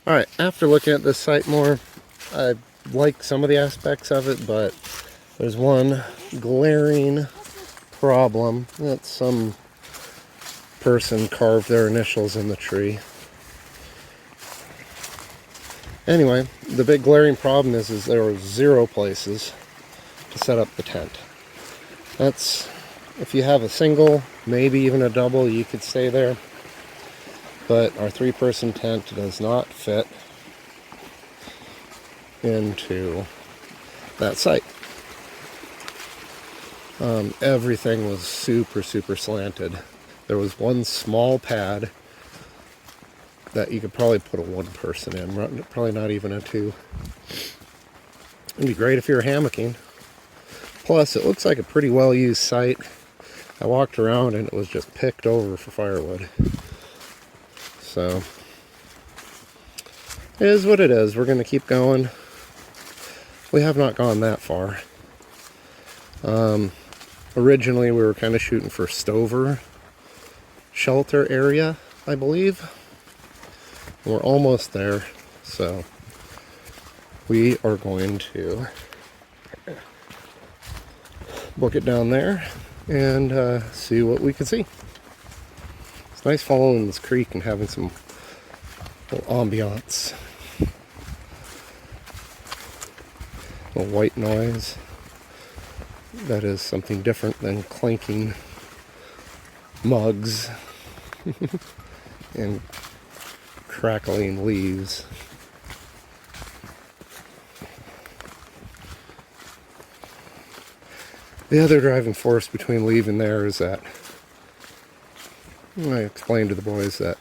Alright, after looking at this site more, I like some of the aspects of it, but there's one glaring problem. That some person carved their initials in the tree. Anyway, the big glaring problem is there were 0 places to set up the tent. That's, if you have a single, maybe even a double, you could stay there. But our 3-person tent does not fit into that site. Everything was super slanted. There was one small pad that you could probably put a 1-person in, probably not even a 2. It'd be great if you were hammocking. Plus, it looks like a pretty well used site. I walked around and it was just picked over for firewood. So, it is what it is. We're going to keep going. We have not gone that far. Originally, we were kind of shooting for Stover shelter area, I believe. We're almost there, so we are going to book it down there and see what we can see. It's nice following this creek and having some little ambiance. A little white noise. That is something different than clanking mugs and crackling leaves. The other driving force between leaving there is that I explained to the boys that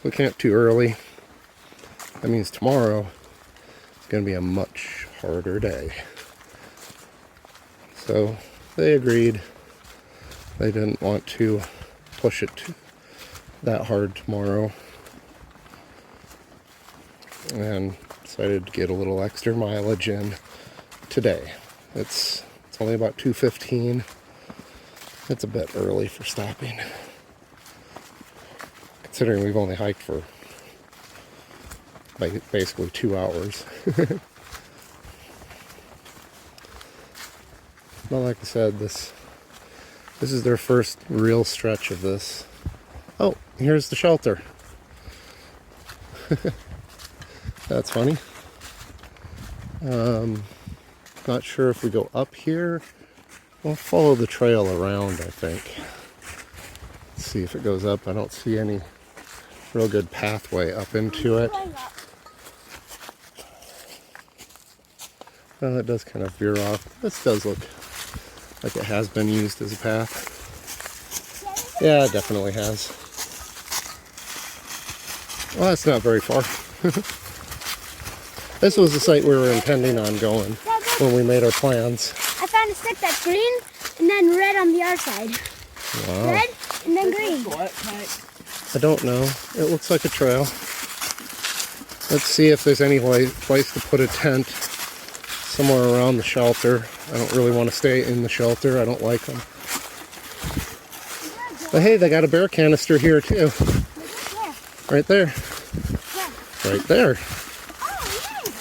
we camped too early. That means tomorrow is going to be a much harder day. So they agreed. They didn't want to push it that hard tomorrow, and decided to get a little extra mileage in today. It's only about 2:15. It's a bit early for stopping, considering we've only hiked for basically 2 hours. But like I said, this is their first real stretch of this. Oh, here's the shelter. That's funny. Not sure if we go up here. We'll follow the trail around, I think. Let's see if it goes up. I don't see any real good pathway up into it. Well, it does kind of veer off. This does look like it has been used as a path. Yeah, it definitely has. Well, that's not very far. This was the site we were intending on going when we made our plans. I found a stick that's green and then red on the other side. Wow. Red and then green. I don't know. It looks like a trail. Let's see if there's any place to put a tent somewhere around the shelter. I don't really want to stay in the shelter. I don't like them. But hey, they got a bear canister here too. Right there. Right there. Oh, nice.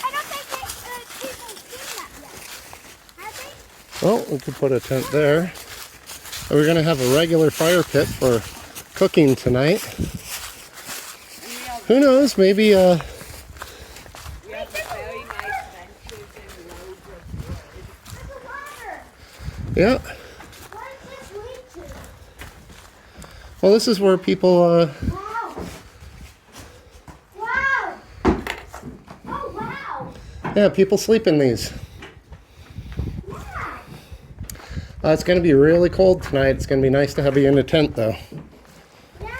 I don't think people have seen that yet. Have they? Well, we could put a tent there. We're going to have a regular fire pit for cooking tonight. Who knows, maybe yeah. Well, this is where people Wow. Wow. Oh, wow. yeah, people sleep in these. Yeah. It's going to be really cold tonight. It's going to be nice to have you in a tent, though. Yeah.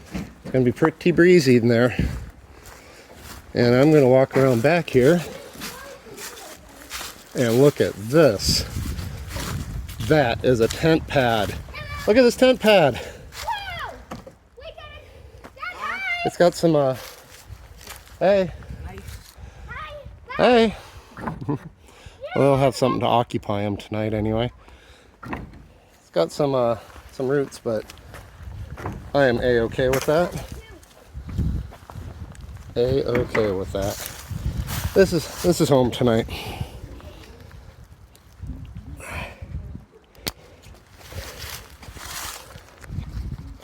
It's going to be pretty breezy in there. And I'm going to walk around back here and look at this. That is a tent pad. Look at this tent pad. Wow. We got it. Hi. It's got some, hey. Hi. Hey. We'll have something to occupy him tonight anyway. It's got some roots, but I am A-okay with that. A-okay with that. This is home tonight.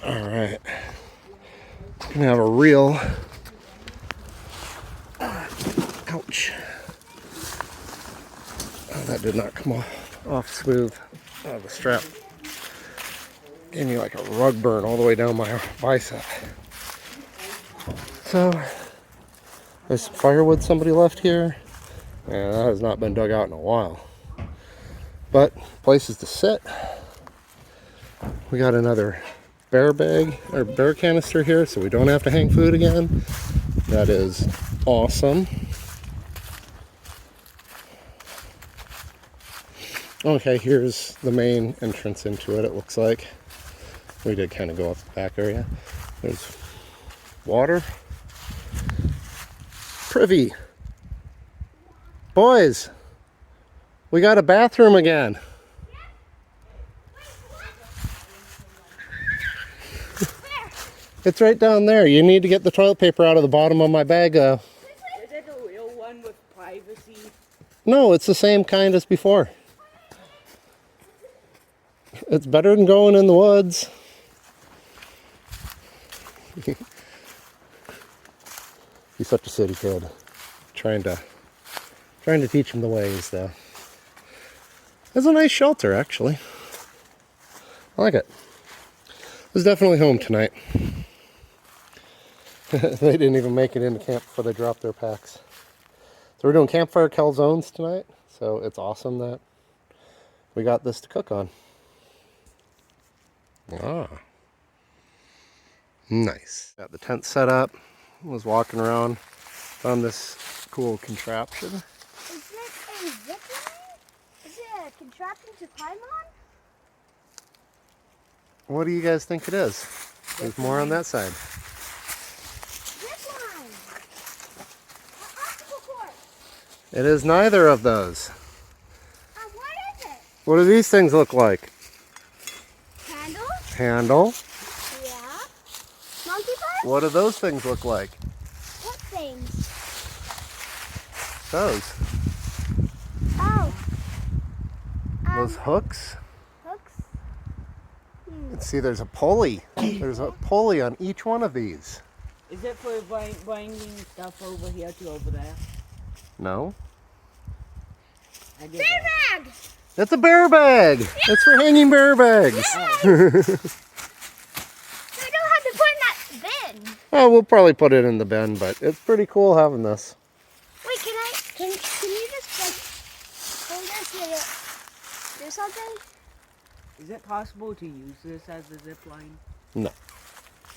All right. Gonna have a real. Ouch. Oh, that did not come off smooth. Oh, the strap gave me like a rug burn all the way down my bicep. So, there's some firewood somebody left here. And that has not been dug out in a while. But places to sit. We got another bear bag or bear canister here, so we don't have to hang food again. That is awesome. Okay, here's the main entrance into it, it looks like. We did kind of go up the back area. There's water. Privy. Boys, we got a bathroom again. It's right down there. You need to get the toilet paper out of the bottom of my bag. Is it the real one with privacy? No, it's the same kind as before. It's better than going in the woods. He's such a city kid. Trying to teach him the ways, though. It's a nice shelter, actually. I like it. It's definitely home tonight. They didn't even make it into camp before they dropped their packs. So we're doing campfire calzones tonight. So it's awesome that we got this to cook on. Ah. Nice. Got the tent set up. Was walking around. Found this cool contraption. Is it a zip line? Is it a contraption to climb on? What do you guys think it is? There's more on that side. Zip line. An obstacle course. It is neither of those. What is it? What do these things look like? Handle? Handle. Yeah. Monkey bars? What do those things look like? What things? Those. Oh. Those hooks. Hooks? Let's see, there's a pulley. There's a pulley on each one of these. Is it for binding stuff over here to over there? No. I did Bear that. bag! It's a bear bag. Yeah. It's for hanging bear bags. Yeah. We don't have to put in that bin. Oh, we'll probably put it in the bin, but it's pretty cool having this. Wait, can you just like hold this and do something? Is it possible to use this as a zip line? No.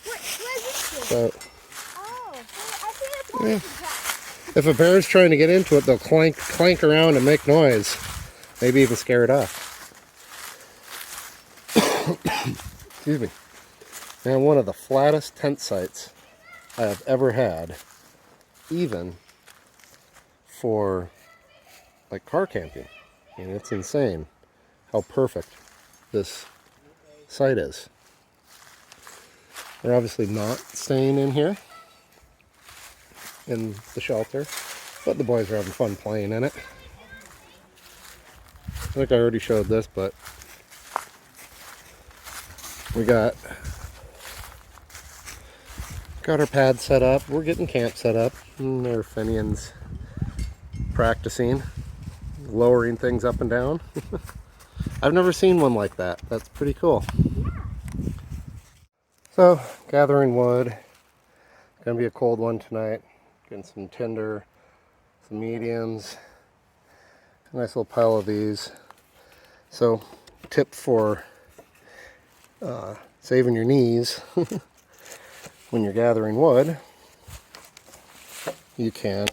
What is this? So, Oh, I see a pulling contraption. if a bear's trying to get into it, they'll clank around and make noise. Maybe even scare it off. Excuse me. And one of the flattest tent sites I have ever had, even for like car camping. I mean, it's insane how perfect this site is. We're obviously not staying in here in the shelter, but the boys are having fun playing in it. I think I already showed this, but we got our pad set up. We're getting camp set up. And there Finian's practicing lowering things up and down. I've never seen one like that. That's pretty cool. Yeah. So, gathering wood. Gonna be a cold one tonight. Getting some tinder, some mediums. A nice little pile of these. So, tip for saving your knees when you're gathering wood, you can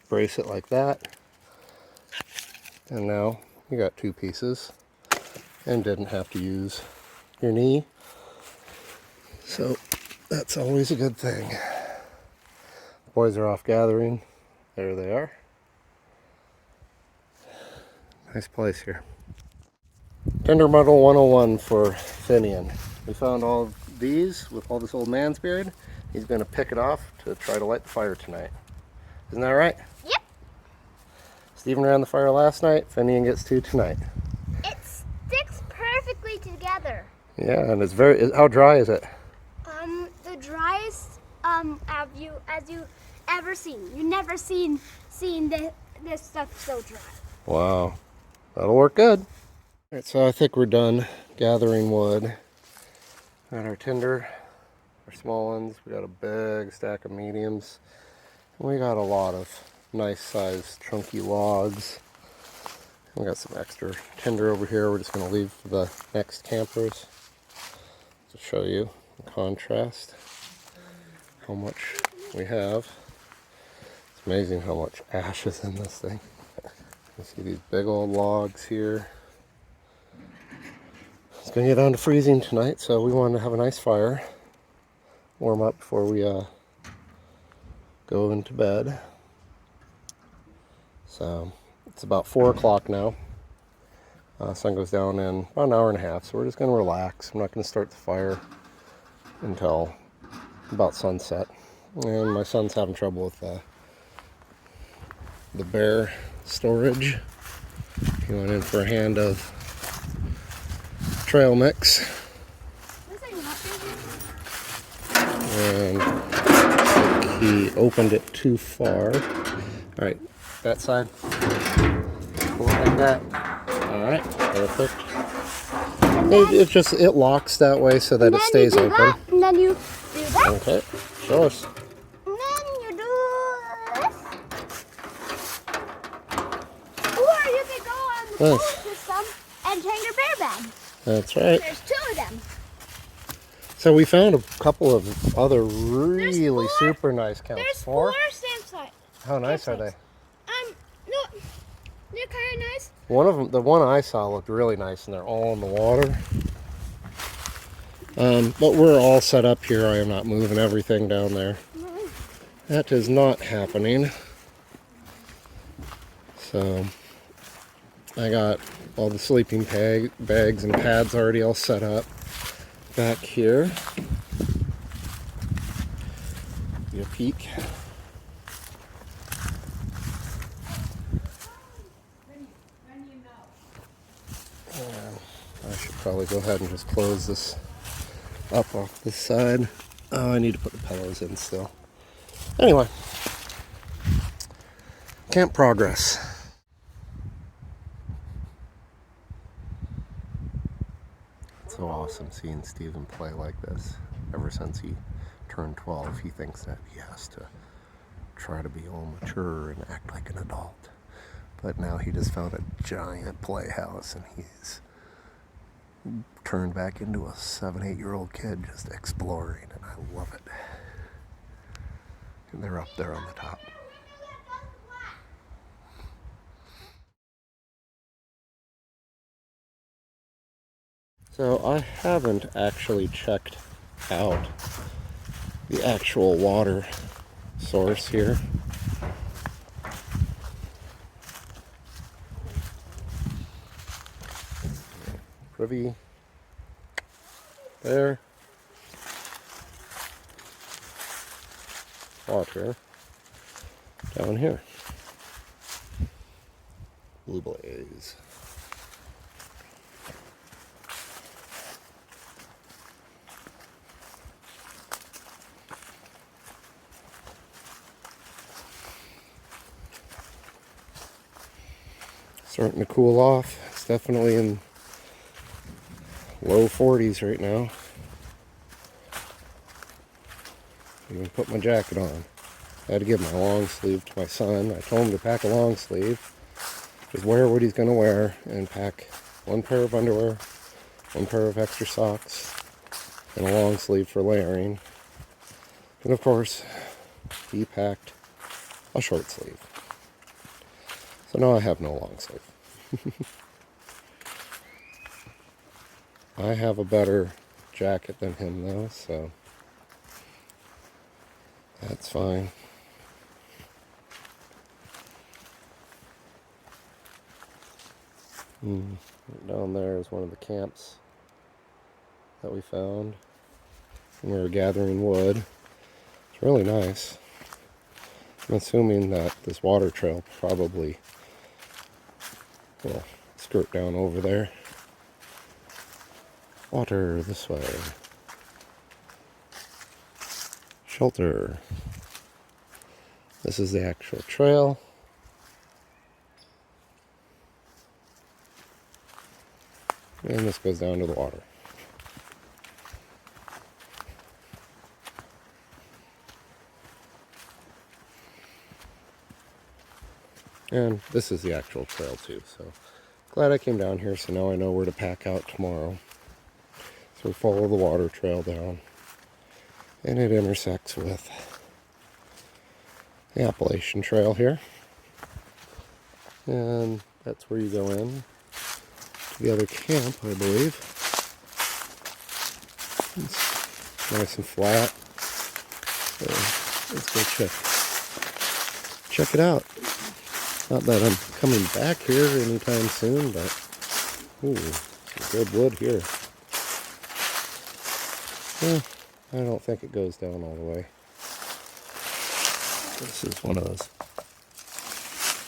brace it like that. And now you got two pieces and didn't have to use your knee. So that's always a good thing. The boys are off gathering. There they are. Nice place here. Tinder Muddle 101 for Finian. We found all these with all this old man's beard. He's going to pick it off to try to light the fire tonight. Isn't that right? Yep. Stephen ran the fire last night. Finian gets to tonight. It sticks perfectly together. Yeah, and it's very. How dry is it? The driest as you ever seen. You never seen this stuff so dry. Wow, that'll work good. All right, so I think we're done gathering wood. Got our tinder, our small ones. We got a big stack of mediums. We got a lot of nice sized chunky logs. We got some extra tinder over here. We're just going to leave for the next campers to show you the contrast, how much we have. It's amazing how much ash is in this thing. You see these big old logs here. It's going to get down to freezing tonight, so we wanted to have a nice fire, warm up before we go into bed. So it's about 4 o'clock now. Sun goes down in about an hour and a half, so we're just going to relax. I'm not going to start the fire until about sunset. And my son's having trouble with the bear storage. He went in for a hand of trail mix. And I think he opened it too far. All right, that side. Pull it like that. All right, perfect. It locks that way so that it stays open. That, and then you do that. Okay, show us. And then you do this. Or you could go on the phone system and change your bear bag. That's right. There's 2 of them. So we found a couple of other really super nice camps. There's 4 campsites. How nice are they? No, they're kind of nice. One of them, the one I saw, looked really nice, and they're all in the water. But we're all set up here. I am not moving everything down there. That is not happening. So I got all the sleeping bags and pads already all set up back here. Get a peek. I should probably go ahead and just close this up off this side. Oh, I need to put the pillows in still. Anyway, camp progress. It's so awesome seeing Stephen play like this. Ever since he turned 12, he thinks that he has to try to be all mature and act like an adult. But now he just found a giant playhouse and he's turned back into a 7-8-year-old kid just exploring, and I love it. And they're up there on the top. So I haven't actually checked out the actual water source here. Privy there. Water down here. Blue blaze. Starting to cool off. It's definitely in low 40s right now. Even put my jacket on. I had to give my long sleeve to my son. I told him to pack a long sleeve. Just wear what he's going to wear and pack 1 pair of underwear, 1 pair of extra socks, and a long sleeve for layering. And of course, he packed a short sleeve. So now I have no long sleeve. I have a better jacket than him though, so that's fine. Down there is one of the camps that we found. and we were gathering wood. It's really nice. I'm assuming that this water trail probably will skirt down over there. Water this way. Shelter. This is the actual trail. And this goes down to the water. And this is the actual trail too, so glad I came down here, so now I know where to pack out tomorrow. So we follow the water trail down, and it intersects with the Appalachian Trail here. And that's where you go in to the other camp, I believe. It's nice and flat. So let's go check it out. Not that I'm coming back here anytime soon, but ooh, some good wood here. I don't think it goes down all the way. This is one of those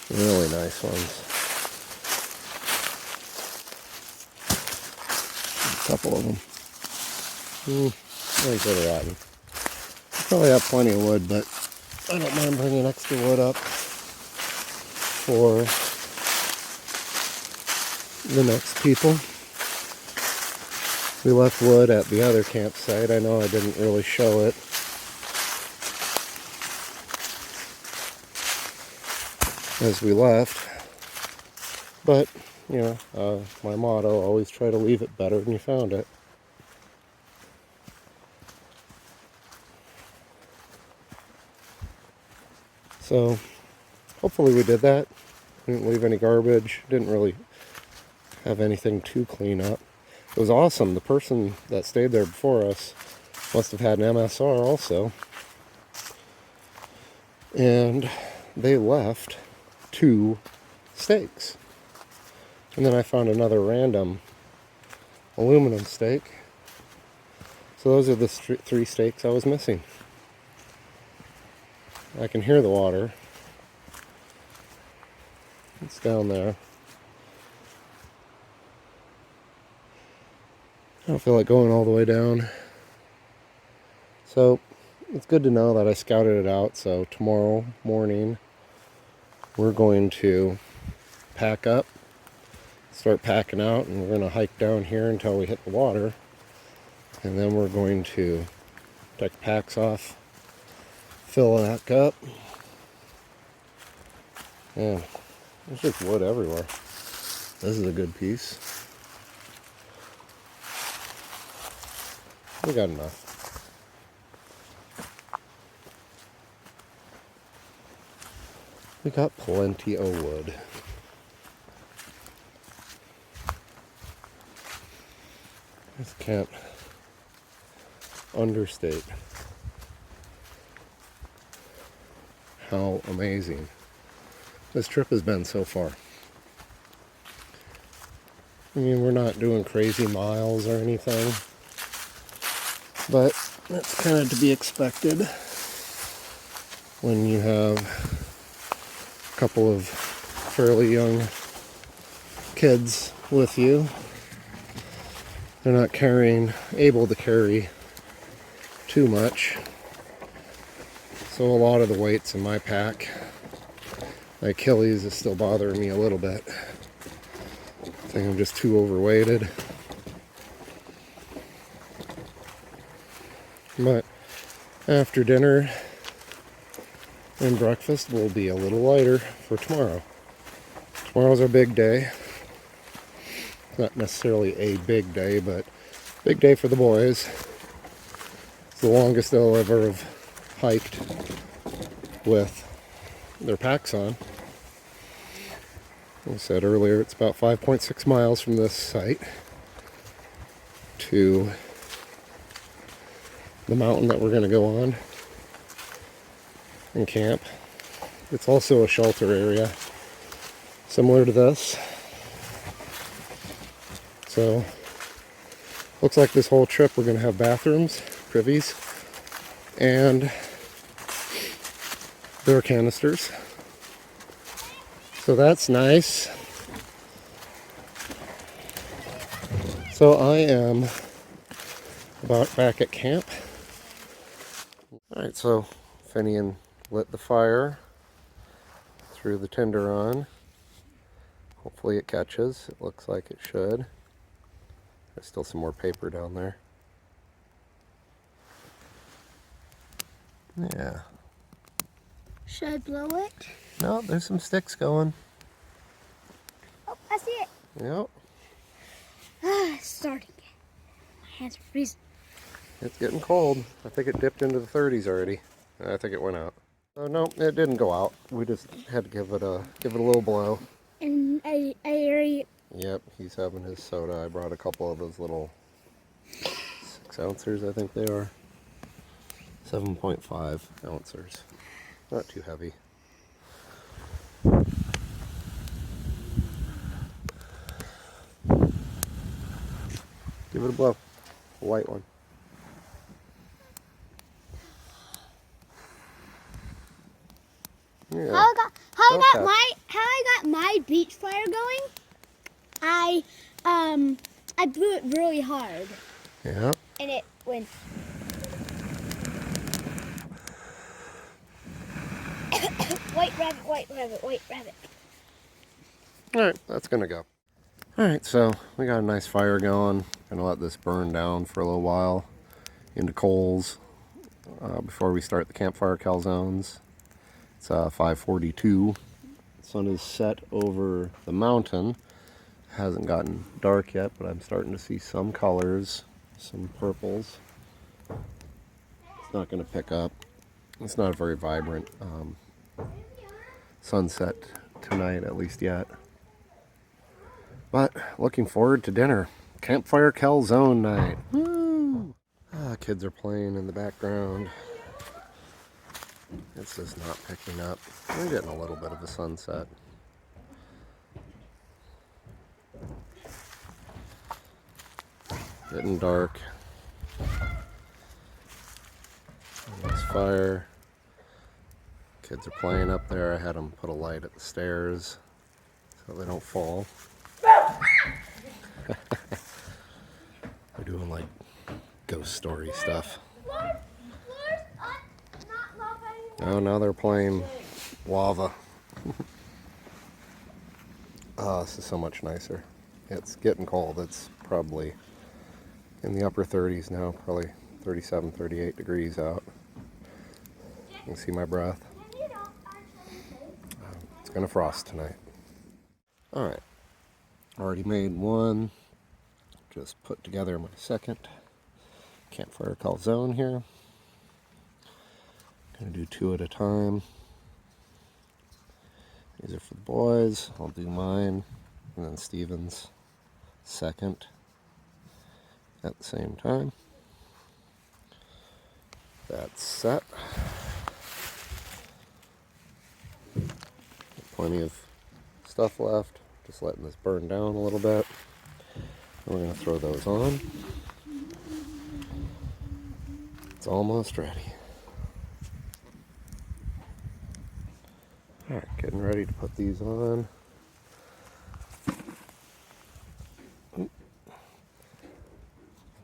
really nice ones. A couple of them. I think they're rotten. I probably have plenty of wood, but I don't mind bringing extra wood up for the next people. We left wood at the other campsite. I know I didn't really show it. As we left. But, you know, my motto, always try to leave it better than you found it. So, hopefully we did that. Didn't leave any garbage. Didn't really have anything to clean up. It was awesome. The person that stayed there before us must have had an MSR also. And they left 2 steaks. And then I found another random aluminum steak. So those are the 3 steaks I was missing. I can hear the water. It's down there. I don't feel like going all the way down. So it's good to know that I scouted it out. So tomorrow morning we're going to pack up, start packing out, and we're going to hike down here until we hit the water. And then we're going to take the packs off, fill it back up. Yeah, there's just wood everywhere. This is a good piece. We got enough. We got plenty of wood. Just can't understate how amazing this trip has been so far. I mean, we're not doing crazy miles or anything, but that's kind of to be expected when you have a couple of fairly young kids with you. They're not able to carry too much. So a lot of the weight's in my pack. My Achilles is still bothering me a little bit. I think I'm just too overweighted. But after dinner and breakfast, we'll be a little lighter for tomorrow. Tomorrow's our big day. Not necessarily a big day, but big day for the boys. It's the longest they'll ever have hiked with their packs on. Like I said earlier, it's about 5.6 miles from this site to the mountain that we're going to go on and camp. It's also a shelter area similar to this. So looks like this whole trip we're going to have bathrooms. privies. And there are canisters. So that's nice. So I am about back at camp. Alright, so Finian lit the fire, threw the tinder on. Hopefully it catches. It looks like it should. There's still some more paper down there. Yeah. Should I blow it? No, there's some sticks going. Oh, I see it. Yep. It's starting. My hands are freezing. It's getting cold. I think it dipped into the 30s already. I think it went out. Oh no, it didn't go out. We just had to give it a little blow. And I already. Yep, he's having his soda. I brought a couple of those little 6 ouncers, I think they are. 7.5 ouncers. Not too heavy. Give it a blow. A white one. Yeah. How I got my beach fire going? I blew it really hard. Yeah. And it went. White rabbit, white rabbit, white rabbit. Alright, that's gonna go. Alright, so we got a nice fire going. Gonna let this burn down for a little while into coals before we start the campfire calzones. It's 5:42. The sun is set over the mountain. Hasn't gotten dark yet, but I'm starting to see some colors, some purples. It's not going to pick up. It's not a very vibrant sunset tonight, at least yet. But looking forward to dinner. Campfire calzone night. Woo! Kids are playing in the background. It's just not picking up. We're getting a little bit of a sunset. Getting dark. Nice fire. Kids are playing up there. I had them put a light at the stairs so they don't fall. They're doing like ghost story stuff. Oh, now they're playing lava. Oh, this is so much nicer. It's getting cold. It's probably in the upper 30s now, probably 37, 38 degrees out. You can see my breath. It's gonna frost tonight. Alright, already made one. Just put together my second campfire calzone here. Gonna do 2 at a time. These are for the boys. I'll do mine, and then Steven's second at the same time. That's set. Plenty of stuff left. Just letting this burn down a little bit. And we're gonna throw those on. It's almost ready. Alright, getting ready to put these on.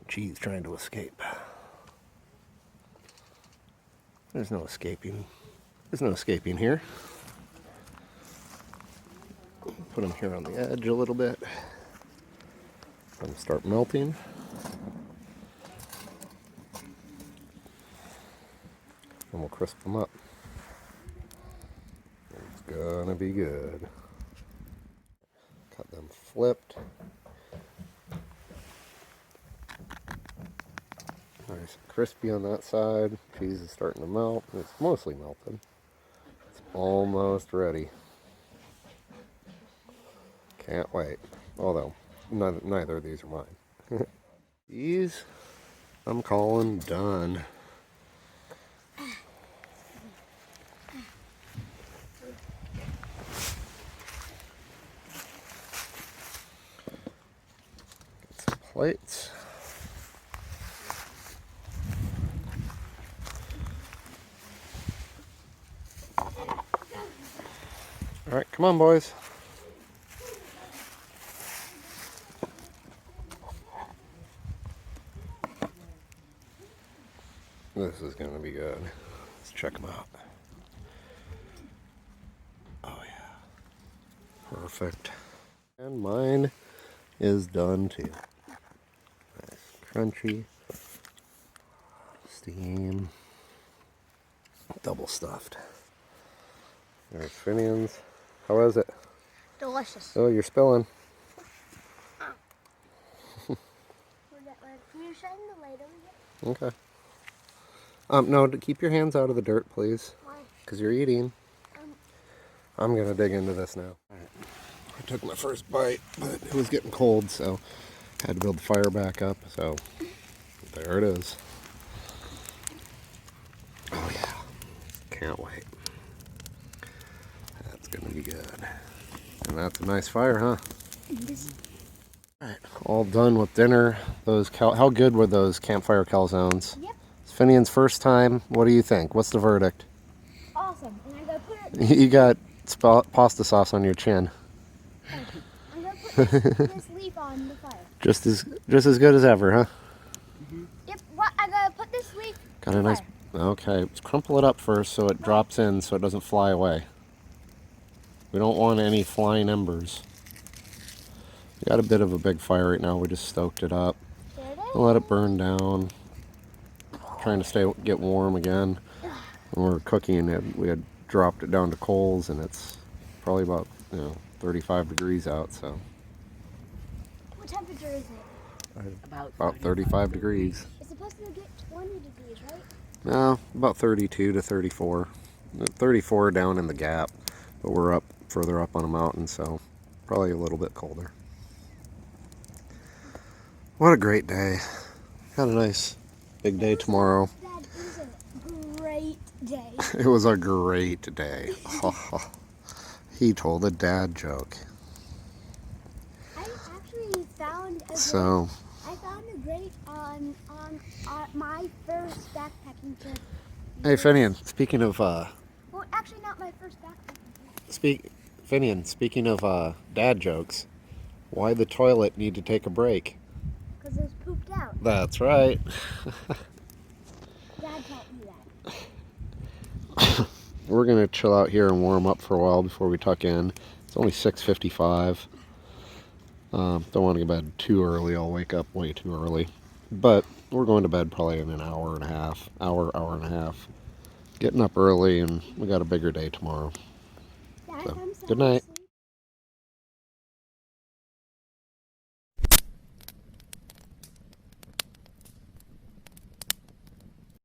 Cheese trying to escape. There's no escaping. There's no escaping here. Put them here on the edge a little bit. Let them start melting. And we'll crisp them up. It's gonna be good. Cut them flipped. Nice and crispy on that side. Cheese is starting to melt. It's mostly melted. It's almost ready. Can't wait. Although, neither of these are mine. These, I'm calling done. Get some plates. on, boys. This is going to be good. Let's check them out. Oh, yeah. Perfect. And mine is done too. Nice, crunchy. Steam. Double stuffed. There's Finian's. How is it? Delicious. Oh, you're spilling. Can you shine the light over here? Okay. No, keep your hands out of the dirt, please. Why? Because you're eating. I'm going to dig into this now. Alright. I took my first bite, but it was getting cold, so I had to build the fire back up. So there it is. Oh, yeah. Can't wait. That's going to be good. And that's a nice fire, huh? Alright, all done with dinner. Those how good were those campfire calzones? Yep. It's Finian's first time. What do you think? What's the verdict? Awesome. And I'm gonna put it. You got pasta sauce on your chin. I'm gonna put this leaf on the fire. Just as good as ever, huh? Yep. What? I'm gonna put this leaf. Got a nice. Okay, let's crumple it up first so it drops in, so it doesn't fly away. We don't want any flying embers. We got a bit of a big fire right now. We just stoked it up. There it is. We'll let it burn down. Trying to get warm again. When we were cooking it, we had dropped it down to coals, and it's probably about 35 degrees out. So What temperature is it? about 35 degrees. It's supposed to get 20 degrees, right? No, about 32 to 34. 34 down in the gap, but we're up further up on a mountain, so probably a little bit colder. What a great day. Got a nice big day tomorrow. That is a great day. It was a great day. He told a dad joke. I actually found a So, I found a grate on my first backpacking trip. hey Finian, speaking of Well, actually not my first backpacking trip. Finian, speaking of dad jokes, why the toilet need to take a break? Because it was pooped out. That's right. Dad taught me that. We're gonna chill out here and warm up for a while before we tuck in. It's only 6:55. Don't want to go to bed too early. I'll wake up way too early. But we're going to bed probably in an hour and a half. Hour and a half. Getting up early, and we got a bigger day tomorrow. Dad, So, I'm so good night. sleepy.